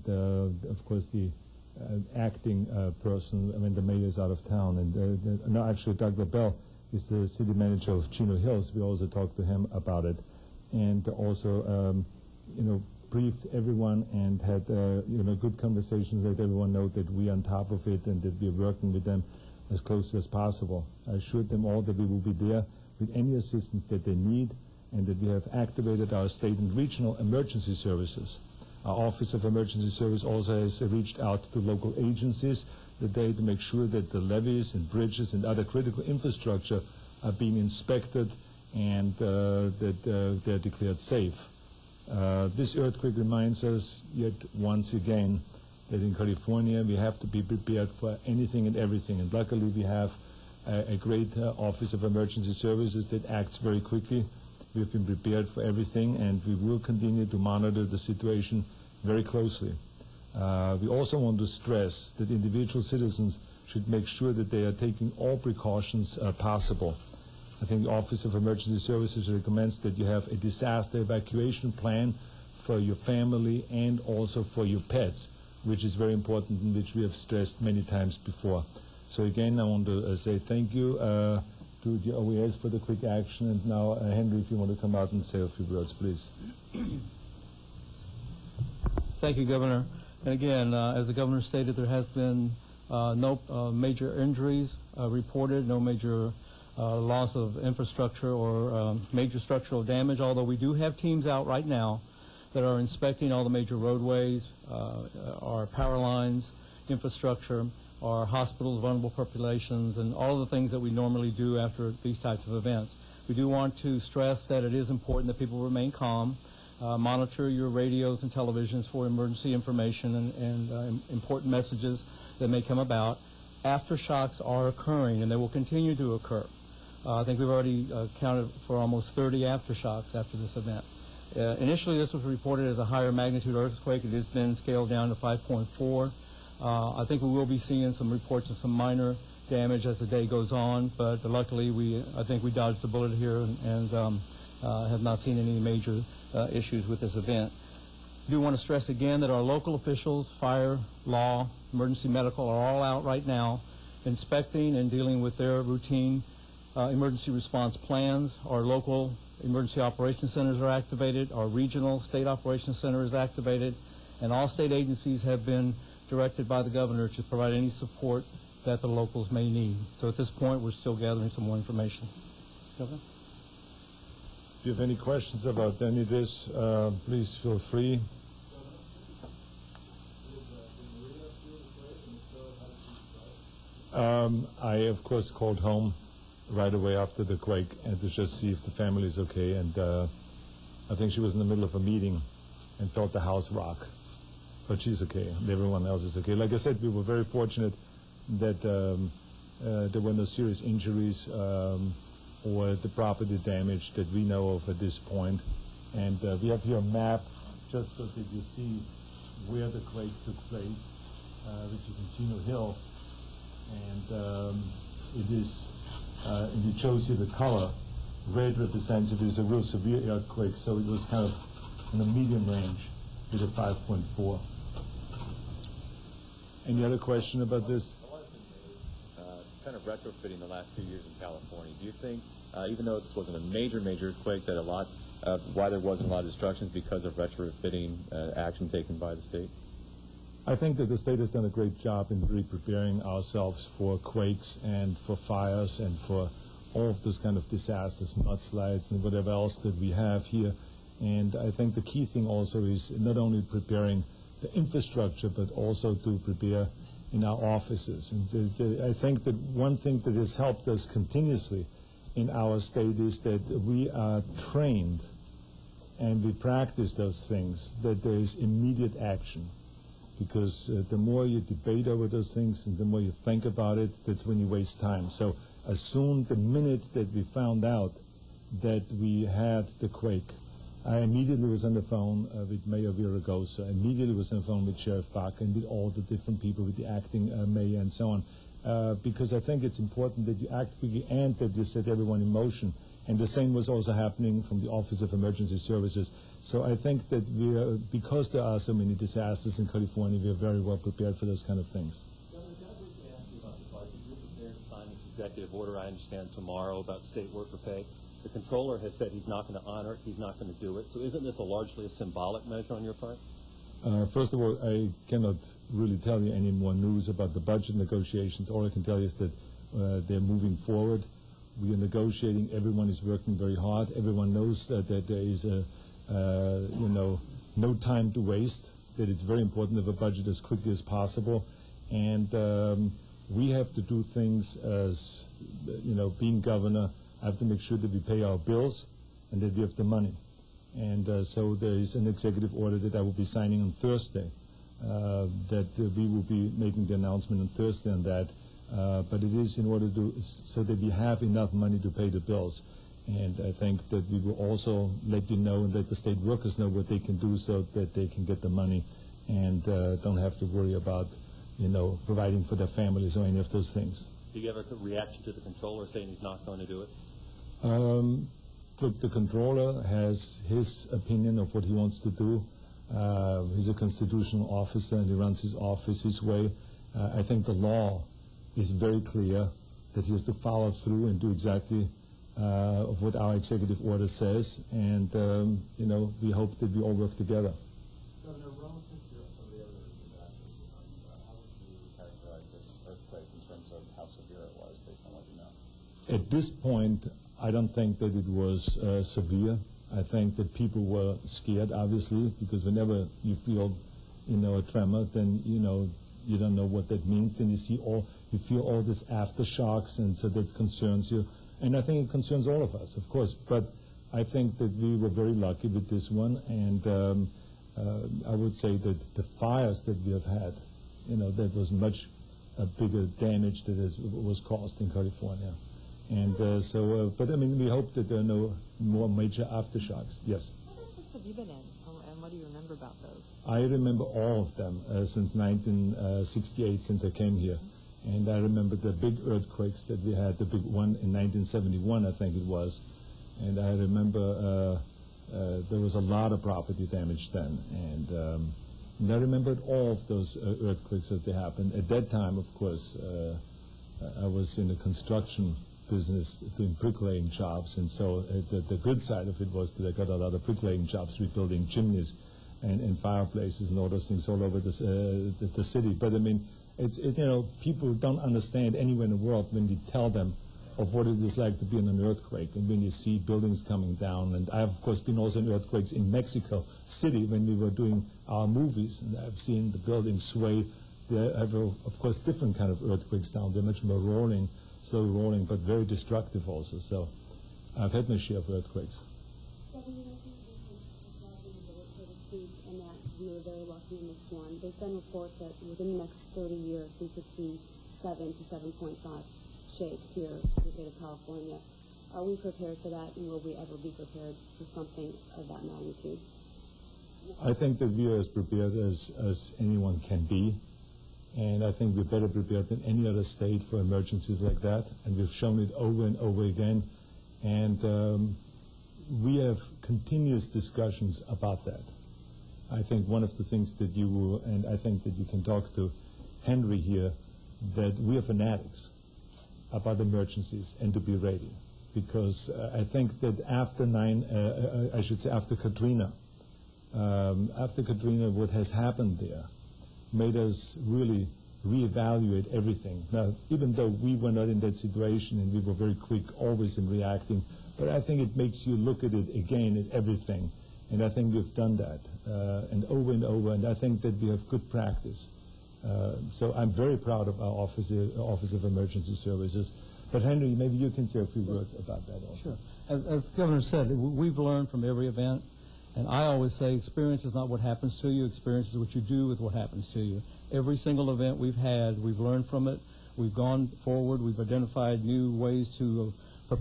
and of course the acting person, I mean the mayor is out of town, and no, actually Dr. Bell is the city manager of Chino Hills. We also talked to him about it, and also briefed everyone and had good conversations, let everyone know that we are on top of it and that we are working with them as closely as possible. I assured them all that we will be there with any assistance that they need, and that we have activated our state and regional emergency services. Our Office of Emergency Service also has reached out to local agencies today to make sure that the levees and bridges and other critical infrastructure are being inspected and that they're declared safe. This earthquake reminds us yet once again that in California we have to be prepared for anything and everything, and luckily we have a great Office of Emergency Services that acts very quickly. We've been prepared for everything, and we will continue to monitor the situation very closely. We also want to stress that individual citizens should make sure that they are taking all precautions possible. I think the Office of Emergency Services recommends that you have a disaster evacuation plan for your family and also for your pets, which is very important and which we have stressed many times before. So again, I want to say thank you to the OES for the quick action. And now, Henry, if you want to come out and say a few words, please. Thank you, Governor. And again, as the Governor stated, there has been no major injuries reported, no major loss of infrastructure or major structural damage, although we do have teams out right now that are inspecting all the major roadways, our power lines, infrastructure, our hospitals, vulnerable populations, and all of the things that we normally do after these types of events. We do want to stress that it is important that people remain calm, monitor your radios and televisions for emergency information and important messages that may come about. Aftershocks are occurring, and they will continue to occur. I think we've already counted for almost 30 aftershocks after this event. Initially, this was reported as a higher magnitude earthquake. It has been scaled down to 5.4. I think we will be seeing some reports of some minor damage as the day goes on, but luckily I think we dodged the bullet here and have not seen any major issues with this event. I do want to stress again that our local officials, fire, law, emergency medical, are all out right now inspecting and dealing with their routine emergency response plans. Our local emergency operations centers are activated. Our regional state operations center is activated. And all state agencies have been directed by the governor to provide any support that the locals may need. So at this point, we're still gathering some more information. Governor? If you have any questions about any of this, please feel free. I, of course, called home right away after the quake and to just see if the family is okay. And I think she was in the middle of a meeting and felt the house rock. But she's okay, and everyone else is okay. Like I said, we were very fortunate that there were no serious injuries or the property damage that we know of at this point. And we have here a map just so that you see where the quake took place, which is in Chino Hills. And it shows you the color. Red represents it is a real severe earthquake, so it was kind of in the medium range with a 5.4. Any other question about this? Kind of retrofitting the last few years in California. Do you think, even though this wasn't a major earthquake, that why there wasn't a lot of destruction is because of retrofitting action taken by the state? I think that the state has done a great job in really preparing ourselves for quakes and for fires and for all of those kind of disasters, mudslides and whatever else that we have here. And I think the key thing also is not only preparing the infrastructure, but also to prepare in our offices. And I think that one thing that has helped us continuously in our state is that we are trained and we practice those things, that there is immediate action. Because the more you debate over those things and the more you think about it, that's when you waste time. So as soon, the minute that we found out that we had the quake, I immediately was on the phone with Mayor Villaraigosa, immediately was on the phone with Sheriff Baca and with all the different people, with the acting mayor and so on, because I think it's important that you act quickly and that you set everyone in motion. And the same was also happening from the Office of Emergency Services. So I think that because there are so many disasters in California, we are very well prepared for those kind of things. Governor, can I briefly ask you about the budget? You're prepared to sign this executive order, I understand, tomorrow about state worker pay. The comptroller has said he's not going to honor it, he's not going to do it. So isn't this largely a symbolic measure on your part? First of all, I cannot really tell you any more news about the budget negotiations. All I can tell you is that they're moving forward. We are negotiating. Everyone is working very hard. Everyone knows that there is no time to waste, that it's very important to have a budget as quickly as possible. And we have to do things as, being governor, I have to make sure that we pay our bills and that we have the money. And so there is an executive order that I will be signing on Thursday, that we will be making the announcement on Thursday on that. But it is in order so that we have enough money to pay the bills. And I think that we will also let you know and let the state workers know what they can do so that they can get the money and don't have to worry about, providing for their families or any of those things. Do you have a reaction to the comptroller saying he's not going to do it? Look, the comptroller has his opinion of what he wants to do. He's a constitutional officer and he runs his office his way. I think the law is very clear that he has to follow through and do exactly of what our executive order says, and we hope that we all work together. Governor, relative to some of the other disasters, how would you characterize this earthquake in terms of how severe it was, based on what you know? At this point, I don't think that it was severe. I think that people were scared, obviously, because whenever you feel, a tremor, then you don't know what that means, and you feel all this aftershocks, and so that concerns you. And I think it concerns all of us, of course. But I think that we were very lucky with this one, and I would say that the fires that we have had, that was much bigger damage that was caused in California. And but I mean, we hope that there are no more major aftershocks. Yes. What earthquakes have you been in, and what do you remember about those? I remember all of them since 1968, since I came here. And I remember the big earthquakes that we had, the big one in 1971, I think it was. And I remember there was a lot of property damage then. And I remembered all of those earthquakes as they happened. At that time, of course, I was in the construction business doing bricklaying jobs. And so the good side of it was that I got a lot of bricklaying jobs, rebuilding chimneys and fireplaces and all those things all over the city. But I mean, people don't understand anywhere in the world when we tell them of what it is like to be in an earthquake and when you see buildings coming down. And I've, of course, been also in earthquakes in Mexico City when we were doing our movies, and I've seen the buildings sway. There have, of course, different kind of earthquakes down there, much more rolling, slow rolling, but very destructive also. So I've had my share of earthquakes. And that we were very lucky in this one. There's been reports that within the next 30 years we could see 7 to 7.5 shakes here in the state of California. Are we prepared for that, and will we ever be prepared for something of that magnitude? I think that we are as prepared as anyone can be, and I think we're better prepared than any other state for emergencies like that, and we've shown it over and over again. And we have continuous discussions about that. I think one of the things that you will, and I think that you can talk to Henry here, that we are fanatics about emergencies and to be ready. Because I think that after after Katrina, what has happened there made us really reevaluate everything. Now, even though we were not in that situation and we were very quick always in reacting, but I think it makes you look at it again, at everything. And I think we've done that, and over, and I think that we have good practice. So I'm very proud of our Office of Emergency Services. But Henry, maybe you can say a few words about that also. Sure. As the Governor said, we've learned from every event, and I always say experience is not what happens to you, experience is what you do with what happens to you. Every single event we've had, we've learned from it, we've gone forward, we've identified new ways to